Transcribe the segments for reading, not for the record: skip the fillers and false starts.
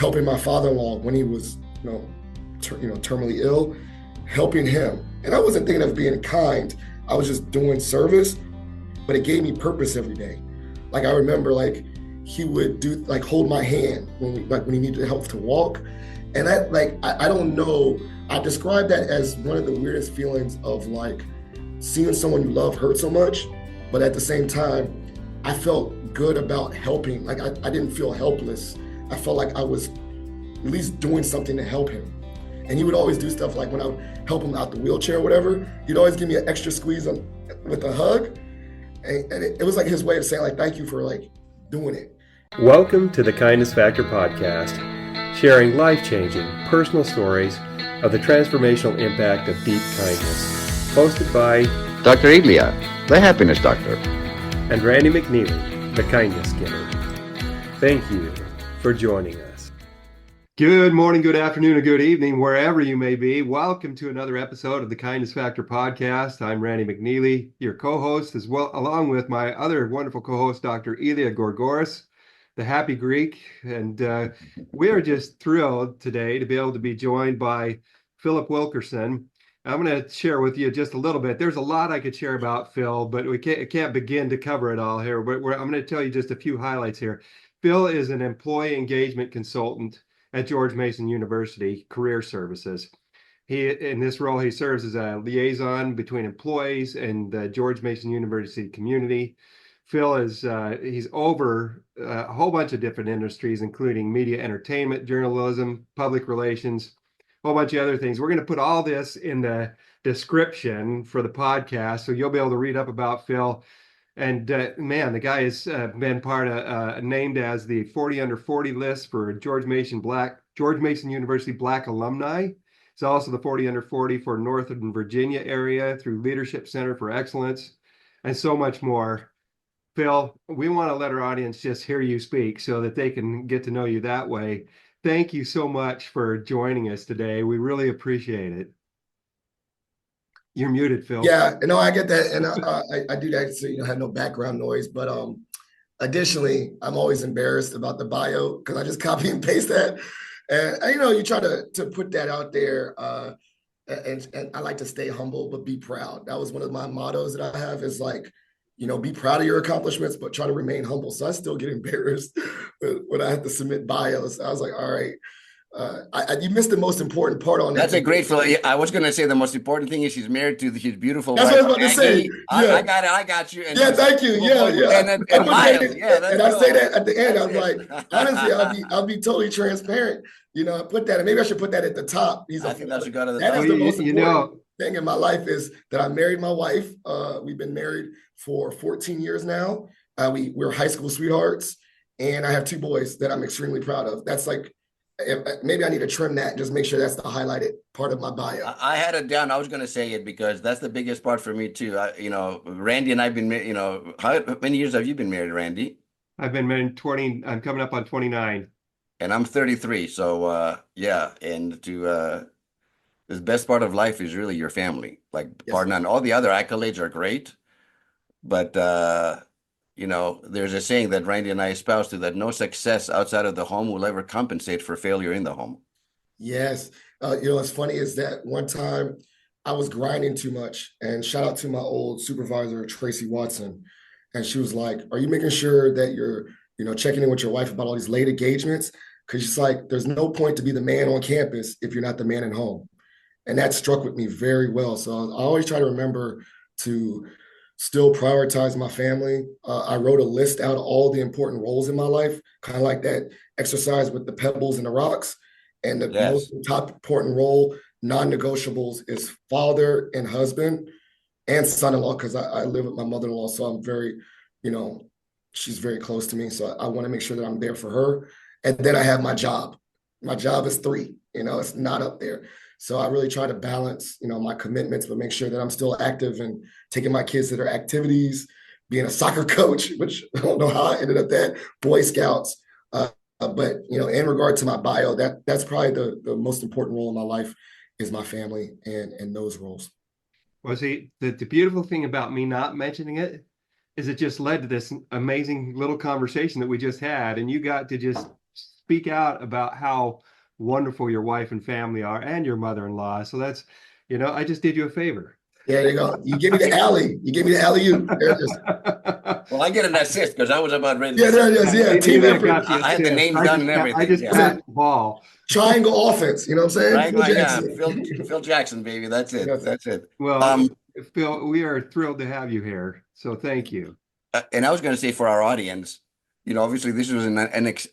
helping my father-in-law when he was, terminally ill, helping him. And I wasn't thinking of being kind. I was just doing service, but it gave me purpose every day. Like I remember, like he would do, like hold my hand when he needed help to walk. And that, like, I don't know, I describe that as one of the weirdest feelings of like seeing someone you love hurt so much, but at the same time, I felt good about helping. Like I didn't feel helpless. I felt like I was at least doing something to help him. And he would always do stuff like when I would help him out the wheelchair or whatever, he'd always give me an extra squeeze with a hug. And it was like his way of saying like, thank you for like doing it. Welcome to the Kindness Factor podcast, sharing life-changing personal stories of the transformational impact of deep kindness. Hosted by Dr. Elia, the happiness doctor. And Randy McNeely, the kindness giver. Thank you for joining us. Good morning, good afternoon, or good evening, wherever you may be. Welcome to another episode of the Kindness Factor podcast. I'm Randy McNeely, your co-host, as well, along with my other wonderful co-host, Dr. Elia Gourgouris, the Happy Greek. And we are just thrilled today to be able to be joined by Philip Wilkerson. I'm going to share with you just a little bit. There's a lot I could share about Phil, but we can't begin to cover it all here. But I'm going to tell you just a few highlights here. Phil is an employee engagement consultant at George Mason University Career Services. In this role, he serves as a liaison between employees and the George Mason University community. Phil he's over a whole bunch of different industries, including media entertainment, journalism, public relations, a whole bunch of other things. We're going to put all this in the description for the podcast, so you'll be able to read up about Phil. And man, the guy has been named as the 40 under 40 list for George Mason University Black alumni. It's also the 40 under 40 for Northern Virginia area through Leadership Center for Excellence, and so much more. Phil, we want to let our audience just hear you speak so that they can get to know you that way. Thank you so much for joining us today. We really appreciate it. You're muted, Phil. Yeah, no, I get that, and I do that so you don't have no background noise. But additionally, I'm always embarrassed about the bio because I just copy and paste that, and you try to put that out there. And I like to stay humble but be proud. That was one of my mottos that I have is like, be proud of your accomplishments, but try to remain humble. So I still get embarrassed when I have to submit bios. I was like, all right. You missed the most important part on that. That's a great Phil. I was going to say the most important thing is she's married to his beautiful wife. That's what I was about to say. Yeah. I got you. And thank you. Yeah. And Miles. And I say that at the end. I was like, honestly, I'll be totally transparent. I put that, and maybe I should put that at the top. I think that should go to the top. That is the most important thing in my life is that I married my wife. We've been married for 14 years now. We're high school sweethearts, and I have 2 boys that I'm extremely proud of. That's like, maybe I need to trim that and just make sure that's the highlighted part of my bio. I had it down. I was going to say it because that's the biggest part for me too. Randy and I've been married. How many years have you been married, Randy? I've been married 20. I'm coming up on 29. And I'm 33. So yeah, and the best part of life is really your family. Like, yes. Pardon none. All the other accolades are great, but there's a saying that Randy and I espouse to, that no success outside of the home will ever compensate for failure in the home. Yes. What's funny is that one time I was grinding too much, and shout out to my old supervisor, Tracy Watson. And she was like, are you making sure that you're, checking in with your wife about all these late engagements? Because she's like, there's no point to be the man on campus if you're not the man at home. And that struck with me very well. So I always try to remember to still prioritize my family. I wrote a list out of all the important roles in my life, kind of like that exercise with the pebbles and the rocks. And the most top important role, non-negotiables, is father and husband and son-in-law, because I live with my mother-in-law. So I'm very, she's very close to me. So I want to make sure that I'm there for her. And then I have my job. My job is 3, it's not up there. So I really try to balance, my commitments, but make sure that I'm still active and taking my kids to their activities, being a soccer coach, which I don't know how I ended up at, Boy Scouts. But, in regard to my bio, that's probably the most important role in my life is my family and those roles. Well, see, the beautiful thing about me not mentioning it is it just led to this amazing little conversation that we just had. And you got to just speak out about how wonderful your wife and family are and your mother-in-law. So that's, I just did you a favor. There you go. You give me the alley. You give me the alley-oop. There it is. Well, I get an assist because I was about ready to Yeah, there say. it is. Yeah, team effort. I had the names done and everything. I just Yeah. passed the ball. Triangle offense. You know what I'm saying? Right? Phil Yeah, Jackson. Phil Jackson, baby. That's it. Yes. That's it. Well, Phil, we are thrilled to have you here. So thank you. And I was going to say for our audience, obviously this was an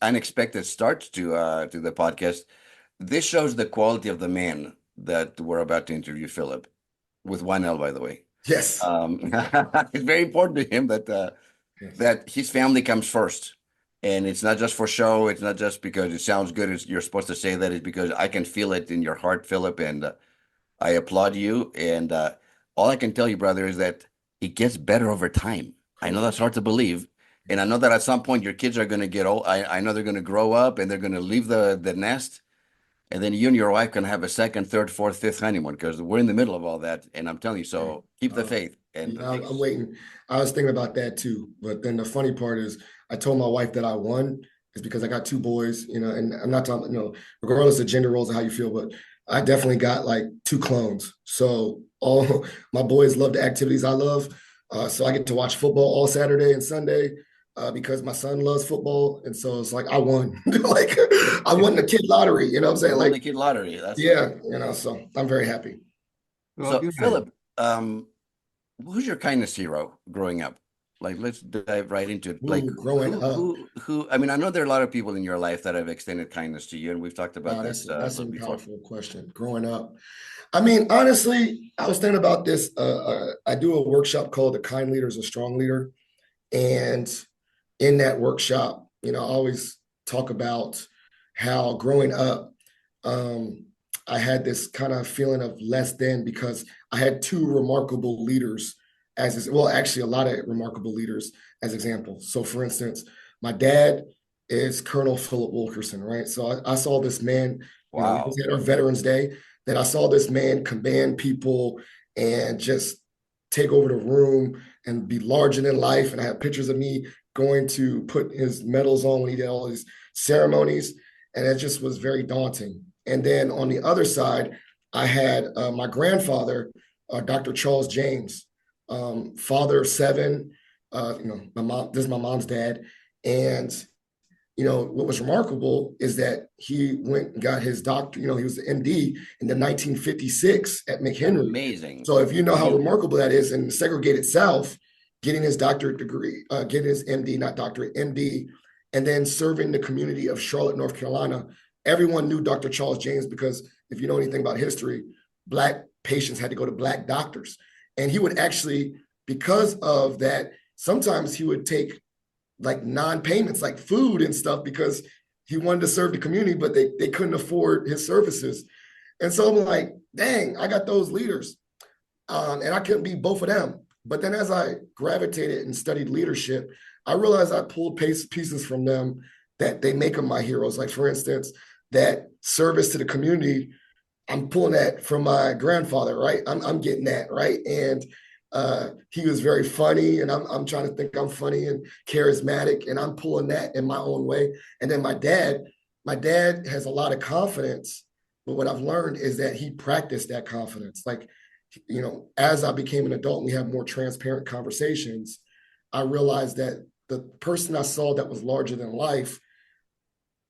unexpected start to the podcast. This shows the quality of the man that we're about to interview, Philip, with one L, by the way. Yes. It's very important to him that Yes. that his family comes first, and it's not just for show. It's not just because it sounds good. You're supposed to say that. It's because I can feel it in your heart, Philip, and I applaud you. And all I can tell you, brother, is that it gets better over time. I know that's hard to believe. And I know that at some point your kids are going to get old. I know they're going to grow up and they're going to leave the nest. And then you and your wife can have a second, third, fourth, fifth honeymoon because we're in the middle of all that. And I'm telling you, so keep the faith. And I'm waiting. I was thinking about that too. But then the funny part is I told my wife that I won is because I got two boys, and I'm not talking, regardless of gender roles and how you feel, but I definitely got like two clones. So all my boys love the activities I love. So I get to watch football all Saturday and Sunday because my son loves football. And so it's like I won. Like I won the kid lottery, you know what I'm saying? won Like the kid lottery. That's yeah, so I'm very happy. Well, So good. Philip, who's your kindness hero growing up? Like, let's dive right into it. Like, Growing up. who? I mean, I know there are a lot of people in your life that have extended kindness to you, and we've talked about this That's a before. powerful question. Growing up, I mean, honestly, I was thinking about this. I do a workshop called "The Kind Leader is a Strong Leader," and in that workshop, I always talk about how growing up, I had this kind of feeling of less than because I had two remarkable leaders actually a lot of remarkable leaders as examples. So for instance, my dad is Colonel Philip Wilkerson, right? So I saw this man, Wow. It was at our Veterans Day, that I saw this man command people and just take over the room and be larger than life. And I have pictures of me going to put his medals on when he did all his ceremonies. And it just was very daunting. And then on the other side, I had my grandfather, Dr. Charles James, father of seven. My mom. This is my mom's dad, and what was remarkable is that he went and got his doctor. He was an MD in the 1956 at McHenry. Amazing. So if you know how remarkable that is, in the segregated South, getting his doctorate degree, getting his MD, not doctorate, MD, and then serving the community of Charlotte, North Carolina. Everyone knew Dr. Charles James because if you know anything about history, Black patients had to go to Black doctors. And he would actually, because of that, sometimes he would take like non-payments, like food and stuff, because he wanted to serve the community, but they couldn't afford his services. And so I'm like, dang, I got those leaders. And I couldn't be both of them. But then as I gravitated and studied leadership, I realized I pulled pieces from them that they make them my heroes. Like for instance, that service to the community, I'm pulling that from my grandfather, right? I'm getting that, right? And he was very funny, and I'm trying to think I'm funny and charismatic, and I'm pulling that in my own way. And then my dad has a lot of confidence, but what I've learned is that he practiced that confidence. Like, as I became an adult and we have more transparent conversations, I realized that the person I saw that was larger than life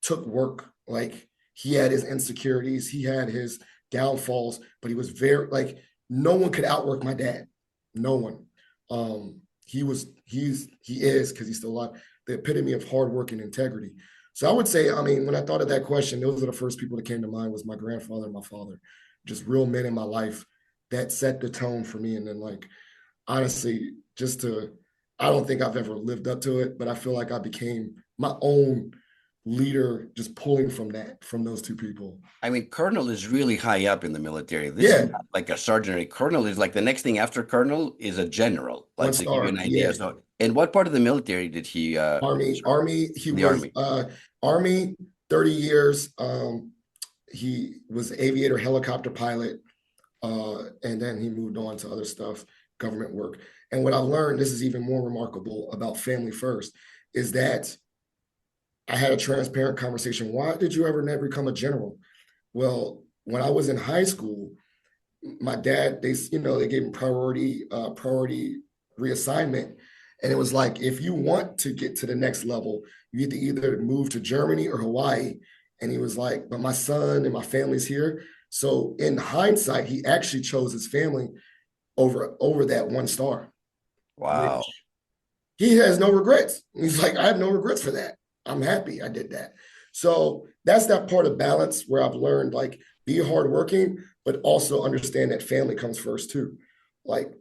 took work. Like, he had his insecurities, he had his downfalls, but he was very, like, no one could outwork my dad. No one. He is, because he's still alive, the epitome of hard work and integrity. So I would say, when I thought of that question, those are the first people that came to mind was my grandfather and my father, just real men in my life that set the tone for me. And then, like, honestly, I don't think I've ever lived up to it, but I feel like I became my own leader just pulling from those two people. Colonel is really high up in the military. This is not like a sergeant. Colonel is like the next thing after colonel is a general. Like, to give you an idea. Yeah. So, and what part of the military did he? Army. He was Army 30 years. He was aviator, helicopter pilot, and then he moved on to other stuff, government work. And what I've learned, this is even more remarkable about family first, is that I had a transparent conversation. Why did you ever never become a general? Well, when I was in high school, my dad, they gave him priority reassignment. And it was like, if you want to get to the next level, you need to either move to Germany or Hawaii. And he was like, but my son and my family's here. So in hindsight, he actually chose his family over that 1 star, Wow. which he has no regrets. He's like, I have no regrets for that. I'm happy I did that. So that's that part of balance where I've learned, like, be hardworking, but also understand that family comes first too. Like,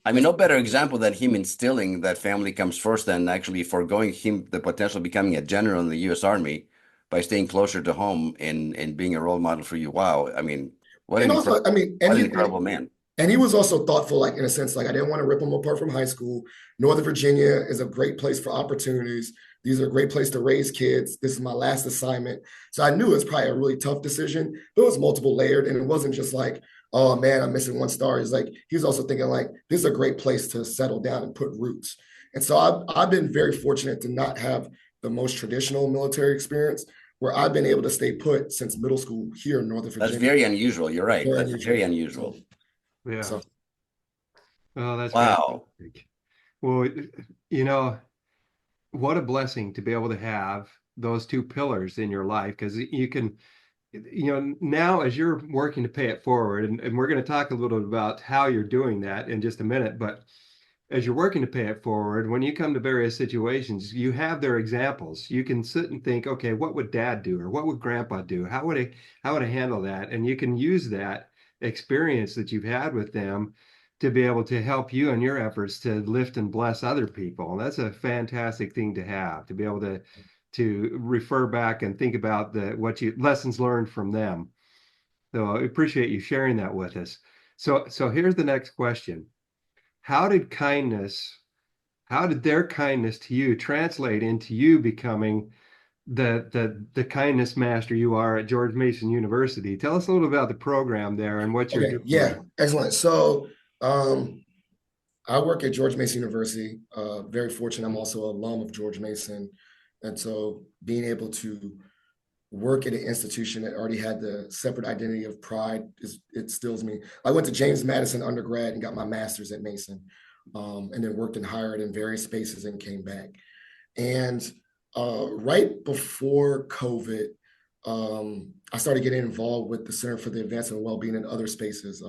I mean, no better example than him instilling that family comes first than actually foregoing him the potential of becoming a general in the U.S. Army by staying closer to home and being a role model for you. Wow. I mean, and also, I mean, what an incredible man. And he was also thoughtful, like, in a sense, like, I didn't want to rip him apart from high school. Northern Virginia is a great place for opportunities. These are a great place to raise kids. This is my last assignment. So I knew it was probably a really tough decision, but it was multiple layered. And it wasn't just like, oh man, I'm missing 1 star. He's like, he was also thinking like, this is a great place to settle down and put roots. And so I've been very fortunate to not have the most traditional military experience, where I've been able to stay put since middle school here in Northern Virginia. That's very unusual. You're right. Very That's unusual. very unusual. Yeah. So, Oh, that's wow. fantastic. Well, you know, what a blessing to be able to have those two pillars in your life, because you can, now as you're working to pay it forward, and we're going to talk a little bit about how you're doing that in just a minute, but as you're working to pay it forward, when you come to various situations, you have their examples. You can sit and think, okay, what would dad do? Or what would grandpa do? How would I handle that? And you can use that experience that you've had with them to be able to help you in your efforts to lift and bless other people. And that's a fantastic thing to have, to be able to refer back and think about lessons learned from them. So I appreciate you sharing that with us. So here's the next question. How did their kindness to you translate into you becoming the kindness master you are at George Mason University? Tell us a little about the program there and what you're doing. Yeah, excellent. So I work at George Mason University. Very fortunate. I'm also an alum of George Mason. And so being able to work at an institution that already had the separate identity of pride, it stills me. I went to James Madison undergrad and got my master's at Mason, and then worked and hired in various spaces and came back. And right before COVID, I started getting involved with the Center for the Advancement of Wellbeing in other spaces.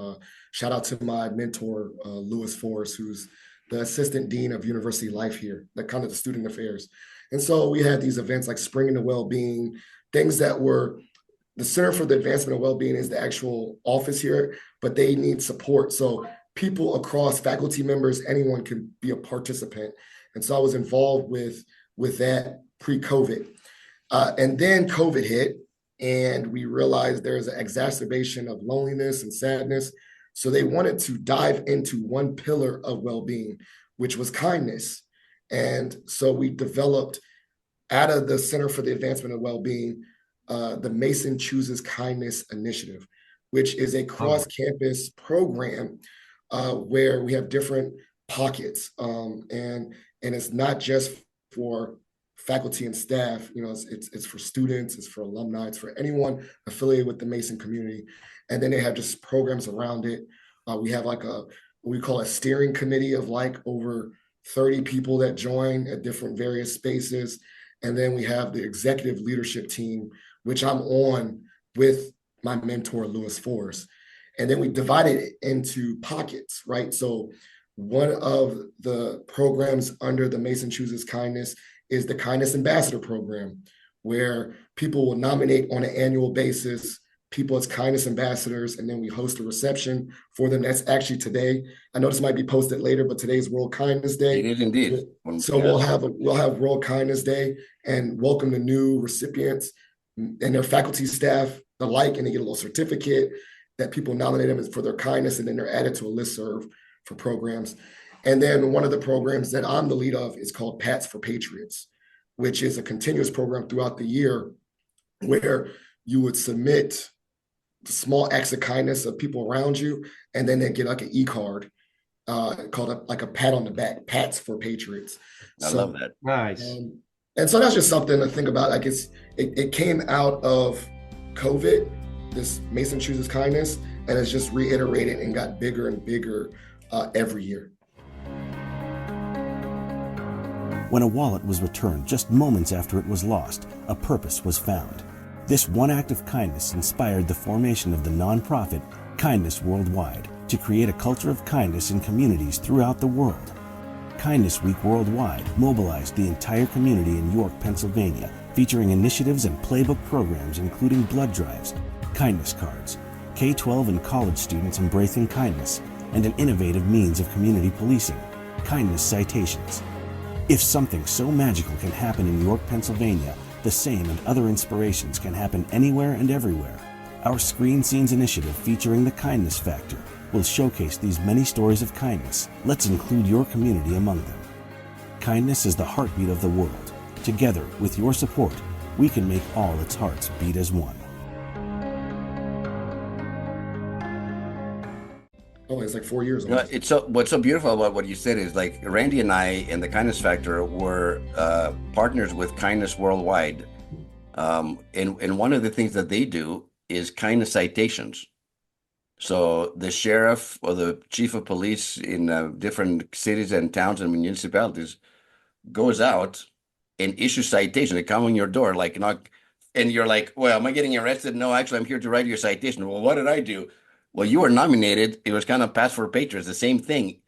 Shout out to my mentor, Lewis Forrest, who's the assistant dean of university life here, that kind of the student affairs. And so we had these events like Spring into Wellbeing, things that were, the Center for the Advancement of Wellbeing is the actual office here, but they need support. So people across, faculty members, anyone can be a participant. And so I was involved with that pre-COVID. And then COVID hit, and we realized there's an exacerbation of loneliness and sadness. So they wanted to dive into one pillar of well-being, which was kindness. And so we developed, out of the Center for the Advancement of Wellbeing, the Mason Chooses Kindness Initiative, which is a cross-campus program where we have different pockets. And it's not just for faculty and staff, it's for students, it's for alumni, it's for anyone affiliated with the Mason community. And then they have just programs around it. We have like what we call a steering committee of like over 30 people that join at different various spaces. And then we have the executive leadership team, which I'm on with my mentor, Lewis Forrest. And then we divided it into pockets, right? So one of the programs under the Mason Chooses Kindness is the Kindness Ambassador Program, where people will nominate on an annual basis people as kindness ambassadors, and then we host a reception for them. That's actually today. I know this might be posted later, but today's World Kindness Day. It is indeed. So we'll have World Kindness Day and welcome the new recipients and their faculty, staff, the like, and they get a little certificate that people nominate them for their kindness, and then they're added to a listserv for programs. And then one of the programs that I'm the lead of is called Pats for Patriots, which is a continuous program throughout the year where you would submit small acts of kindness of people around you, and then they get like an e-card called like a pat on the back, Pats for Patriots. I love that. Nice. And so that's just something to think about. Like it came out of COVID, this Mason chooses kindness, and it's just reiterated and got bigger and bigger every year. When a wallet was returned just moments after it was lost, a purpose was found. This one act of kindness inspired the formation of the nonprofit Kindness Worldwide to create a culture of kindness in communities throughout the world. Kindness Week Worldwide mobilized the entire community in York, Pennsylvania, featuring initiatives and playbook programs including blood drives, kindness cards, K-12 and college students embracing kindness, and an innovative means of community policing, kindness citations. If something so magical can happen in York, Pennsylvania, the same and other inspirations can happen anywhere and everywhere. Our Screen Scenes initiative featuring the Kindness Factor will showcase these many stories of kindness. Let's include your community among them. Kindness is the heartbeat of the world. Together, with your support, we can make all its hearts beat as one. Oh, it's like 4 years. You know, it's so what's so beautiful about what you said is like Randy and I and the Kindness Factor were partners with Kindness Worldwide, and one of the things that they do is kindness citations. So the sheriff or the chief of police in different cities and towns and municipalities goes out and issues citations. They come on your door, like knock, and you're like, "Well, am I getting arrested?" No, actually, I'm here to write your citation. Well, what did I do? Well, you were nominated. It was kind of Pass for Patriots, the same thing.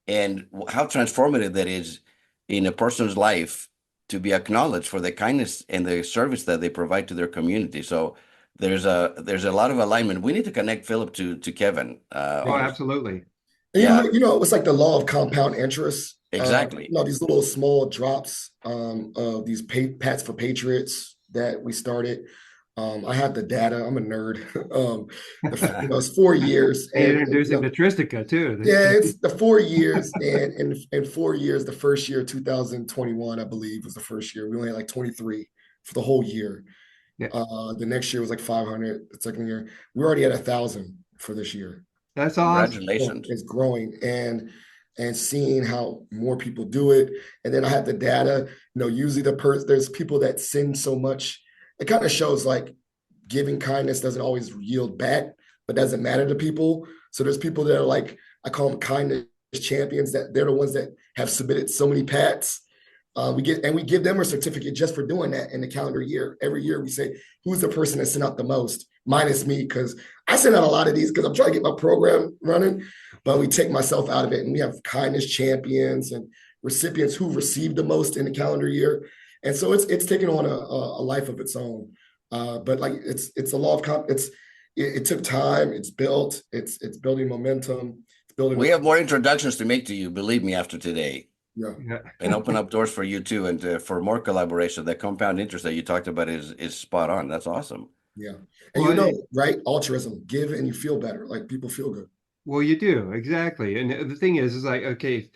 And how transformative that is in a person's life to be acknowledged for the kindness and the service that they provide to their community. So there's a lot of alignment. We need to connect Philip to Kevin. Oh, absolutely. And Yeah. it's like the law of compound interest. Exactly. These little small drops of these Pats for Patriots that we started. I have the data. I'm a nerd. It's 4 years. And introducing the Tristica too. Yeah, it's the 4 years, and in 4 years, the first year, 2021, I believe, was the first year. We only had like 23 for the whole year. Yeah. The next year was like 500. The second year, we're already at 1,000 for this year. That's awesome. Congratulations. It's growing and seeing how more people do it. And then I have the data. Usually there's people that send so much. It kind of shows like giving kindness doesn't always yield back, but doesn't matter to people. So there's people that are like, I call them kindness champions, that they're the ones that have submitted so many Pats. We give them a certificate just for doing that in the calendar year. Every year we say, who's the person that sent out the most? Minus me, because I send out a lot of these because I'm trying to get my program running, but we take myself out of it. And we have kindness champions and recipients who received the most in the calendar year. And so it's taken on a life of its own. But like it's a law of it took time. It's built. It's building momentum. It's building. We have more introductions to make to you. Believe me, after today. Yeah. And open up doors for you too, and for more collaboration. That compound interest that you talked about is spot on. That's awesome. Yeah, and right? Altruism, give and you feel better. Like people feel good. Well, you do exactly. And the thing is like, okay,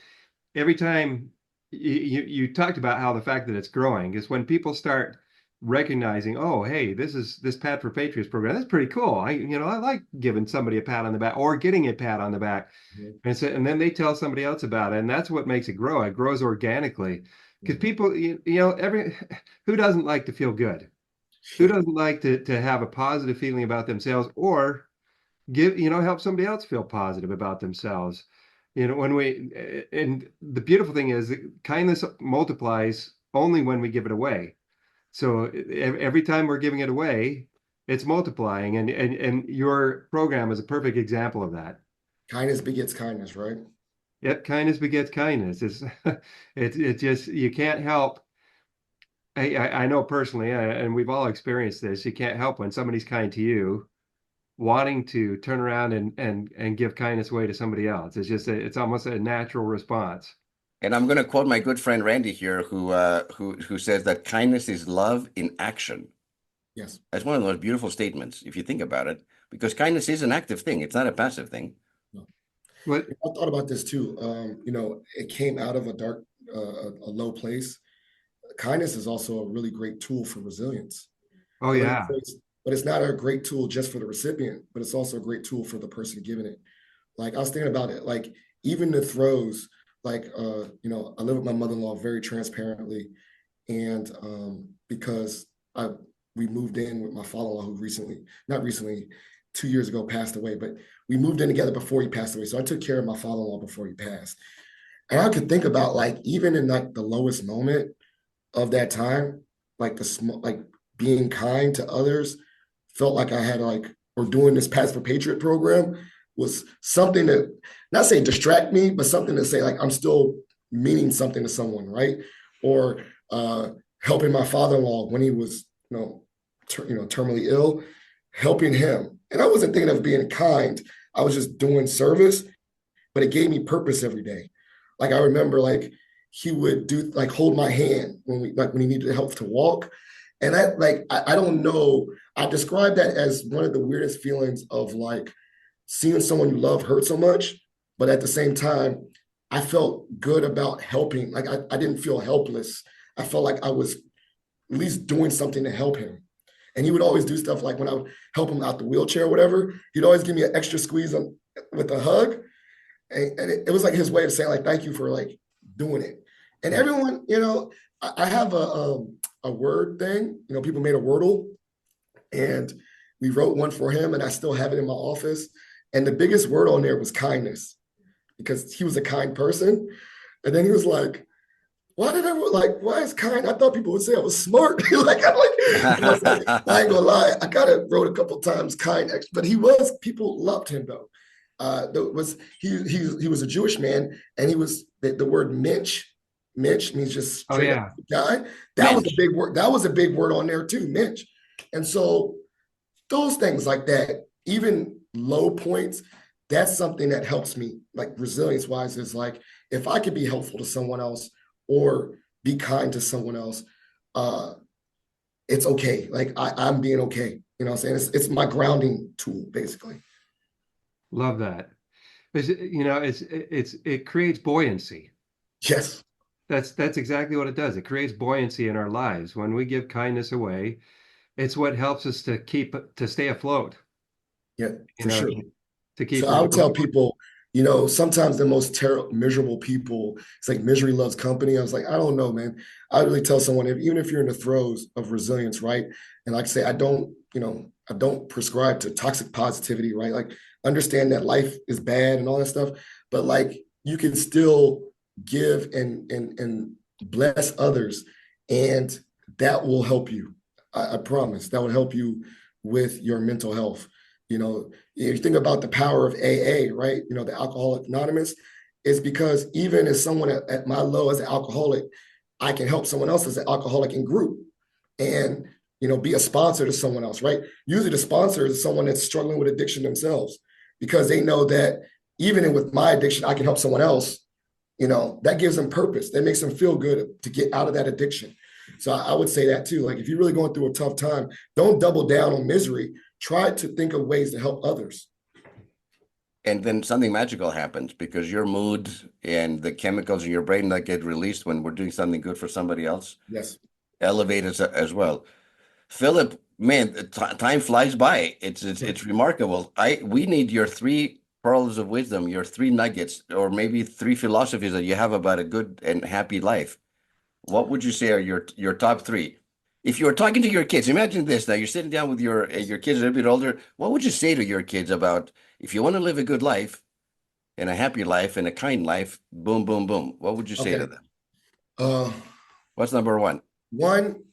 every time you talked about how the fact that it's growing is when people start recognizing, oh, hey, this Pat for Patriots program. That's pretty cool. I like giving somebody a pat on the back or getting a pat on the back. Mm-hmm. And then they tell somebody else about it. And that's what makes it grow. It grows organically because people, who doesn't like to feel good? Who doesn't like to have a positive feeling about themselves or help somebody else feel positive about themselves? And the beautiful thing is that kindness multiplies only when we give it away. So every time we're giving it away, it's multiplying. And your program is a perfect example of that. Kindness begets kindness, right? Yep, kindness begets kindness. It's just, you can't help. I know personally, and we've all experienced this, you can't help when somebody's kind to you, wanting to turn around and give kindness away to somebody else. It's just it's almost a natural response. And I'm going to quote my good friend Randy here, who says that kindness is love in action. Yes, that's one of the most beautiful statements if you think about it, because kindness is an active thing. It's not a passive thing. No. But I thought about this too. It came out of a dark, a low place. Kindness is also a really great tool for resilience. Oh yeah. But it's not a great tool just for the recipient, but it's also a great tool for the person giving it. Like I was thinking about it, like even the throws, like, I live with my mother-in-law very transparently. And because we moved in with my father-in-law who not recently, 2 years ago passed away, but we moved in together before he passed away. So I took care of my father-in-law before he passed. And I could think about like, even in like the lowest moment of that time, like like being kind to others, felt like I had like, or doing this Pass for Patriot program was something that, not say distract me, but something to say like, I'm still meaning something to someone, right? Or helping my father-in-law when he was, terminally ill, helping him. And I wasn't thinking of being kind. I was just doing service, but it gave me purpose every day. Like I remember like he would do like hold my hand when he needed help to walk. And that like, I don't know, I describe that as one of the weirdest feelings of like seeing someone you love hurt so much, but at the same time, I felt good about helping. Like I didn't feel helpless. I felt like I was at least doing something to help him. And he would always do stuff like when I would help him out the wheelchair or whatever, he'd always give me an extra squeeze with a hug. And it was like his way of saying like, thank you for like doing it. And everyone, I have a word thing, people made a Wordle and we wrote one for him and I still have it in my office. And the biggest word on there was kindness because he was a kind person. And then he was like, why is kind? I thought people would say I was smart. I was like, I ain't gonna lie. I kind of wrote a couple times kind, but people loved him though. He was a Jewish man and he was the word Mensch means just straight up guy. That was a big word. That was a big word on there too, Mensch. And so those things like that, even low points, that's something that helps me like resilience wise is like, if I could be helpful to someone else or be kind to someone else, it's okay. Like I'm being okay. You know what I'm saying? It's my grounding tool, basically. Love that. It creates buoyancy. Yes. That's exactly what it does. It creates buoyancy in our lives. When we give kindness away, it's what helps us to stay afloat. Yeah, for sure. To keep. So I would tell people, sometimes the most miserable people, it's like misery loves company. I was like, I don't know, man. I really tell someone, even if you're in the throes of resilience, right? And like I say, I don't prescribe to toxic positivity, right? Like understand that life is bad and all that stuff, but like you can still give and bless others, and that will help you. I promise that will help you with your mental health. If you think about the power of AA, right? The Alcoholics Anonymous is because even as someone at my low as an alcoholic, I can help someone else as an alcoholic in group and, be a sponsor to someone else, right? Usually the sponsor is someone that's struggling with addiction themselves because they know that even with my addiction, I can help someone else. That gives them purpose. That makes them feel good to get out of that addiction. So I would say that too. Like if you're really going through a tough time, don't double down on misery. Try to think of ways to help others. And then something magical happens because your mood and the chemicals in your brain that get released when we're doing something good for somebody else. Yes. Elevate us as well. Philip, man, time flies by. It's remarkable. We need your 3 pearls of wisdom, your 3 nuggets, or maybe 3 philosophies that you have about a good and happy life. What would you say are your top 3? If you were talking to your kids, imagine this. Now you're sitting down with your kids a little bit older. What would you say to your kids about if you want to live a good life and a happy life and a kind life, boom, boom, boom. What would you say to them? What's number 1? One,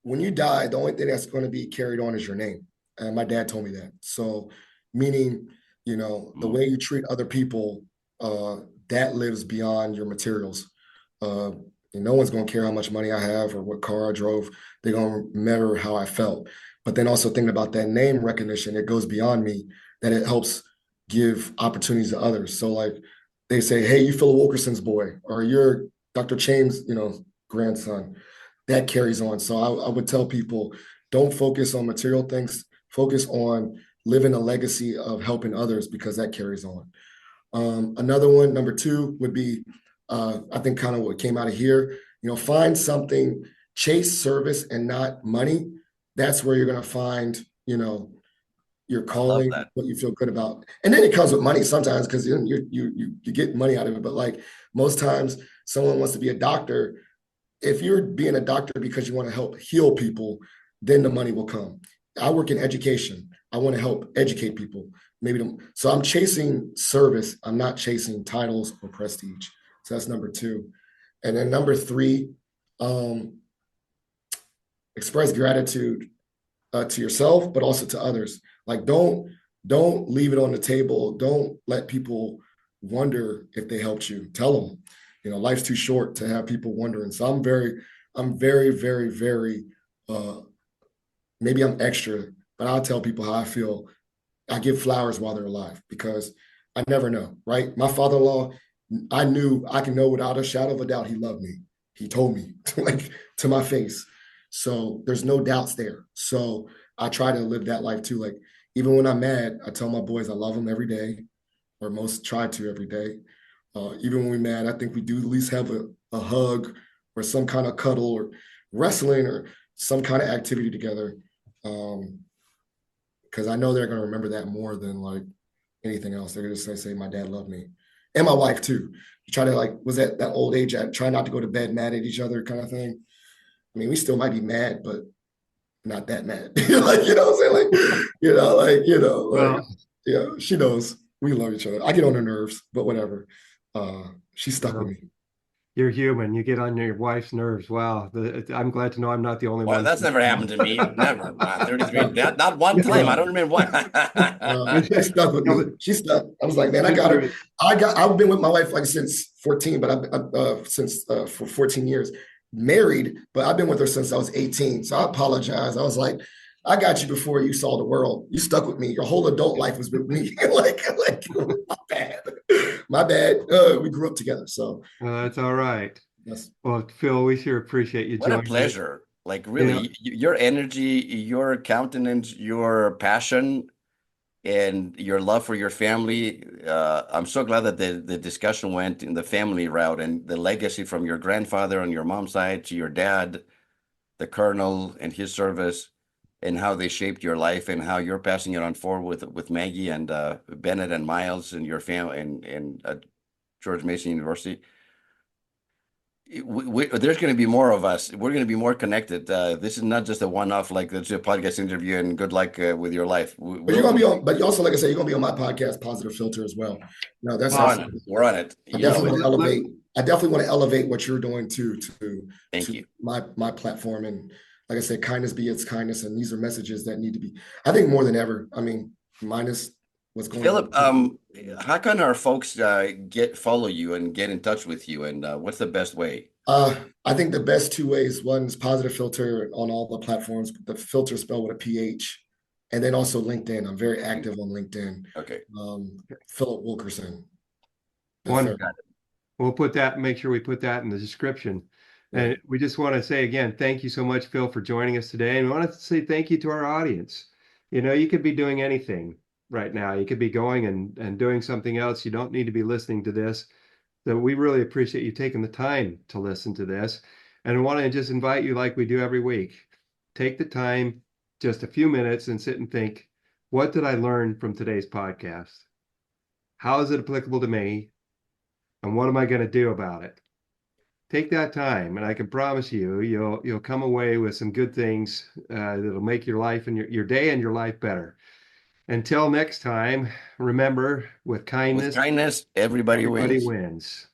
when you die, the only thing that's going to be carried on is your name. And my dad told me that. So meaning, the way you treat other people, that lives beyond your materials. And no one's going to care how much money I have or what car I drove. They're going to remember how I felt. But then also thinking about that name recognition, it goes beyond me, that it helps give opportunities to others. So like they say, hey, you Philip Wilkerson's boy, or you're Dr. Chaim's, grandson. That carries on. So I would tell people, don't focus on material things. Focus on living a legacy of helping others because that carries on. Another one, number 2, would be, I think kind of what came out of here, find something, chase service and not money. That's where you're going to find, your calling, what you feel good about. And then it comes with money sometimes because you get money out of it. But like most times someone wants to be a doctor, if you're being a doctor because you want to help heal people, then the money will come. I work in education. I want to help educate people. So I'm chasing service. I'm not chasing titles or prestige. So that's number two. And then number three, express gratitude to yourself, but also to others. Like don't leave it on the table. Don't let people wonder if they helped you. Tell them, life's too short to have people wondering. So I'm very, very, very, maybe I'm extra, but I'll tell people how I feel. I give flowers while they're alive because I never know, right? My father-in-law, I can know without a shadow of a doubt he loved me. He told me to my face. So there's no doubts there. So I try to live that life too. Like even when I'm mad, I tell my boys I love them every day, or most try to every day. Even when we're mad, I think we do at least have a hug or some kind of cuddle or wrestling or some kind of activity together. Because I know they're going to remember that more than like anything else. They're going to say, my dad loved me. And my wife too. You try to was that old age, try not to go to bed mad at each other kind of thing. I mean, we still might be mad, but not that mad. She knows we love each other. I get on her nerves, but whatever. She's stuck with me. You're human. You get on your wife's nerves. Wow. I'm glad to know I'm not the only one. That's never happened to me. Never. 33. Not one time. I don't remember one. She's stuck with me. She's stuck. I was like, man, I got her. I've been with my wife since 14, but since for 14 years. Married, but I've been with her since I was 18. So I apologize. I was like, I got you before you saw the world. You stuck with me. Your whole adult life was with me. My bad. We grew up together. So that's all right. Yes. Well, Phil, we sure appreciate you joining. What a pleasure. Like really, your energy, your countenance, your passion, and your love for your family. I'm so glad that the discussion went in the family route and the legacy from your grandfather on your mom's side to your dad, the colonel and his service, and how they shaped your life and how you're passing it on forward with Maggie and Bennett and Miles and your family and George Mason University. There's going to be more of us. We're going to be more connected. This is not just a one-off, like it's a podcast interview and good luck with your life. But you're going to be on, but you also, like I said, you're going to be on my podcast, Positive Filter, as well. No, that's awesome. We're on it. I definitely want to elevate what you're doing to Thank you. my platform. And like I said, kindness begets kindness. And these are messages that need to be, I think more than ever. I mean, minus what's going Philip, on. how can our folks follow you and get in touch with you? And what's the best way? I think the best two ways. One is Positive Filter on all the platforms. The filter spelled with a PH, and then also LinkedIn. I'm very active on LinkedIn. Okay. Philip Wilkerson. Wonderful. We'll make sure we put that in the description. And we just want to say again, thank you so much, Phil, for joining us today. And we want to say thank you to our audience. You could be doing anything right now. You could be going and doing something else. You don't need to be listening to this. So we really appreciate you taking the time to listen to this. And I want to just invite you, like we do every week, take the time, just a few minutes, and sit and think, what did I learn from today's podcast? How is it applicable to me? And what am I going to do about it? Take that time, and I can promise you, you'll come away with some good things that'll make your life and your day and your life better. Until next time, remember, with kindness, everybody wins.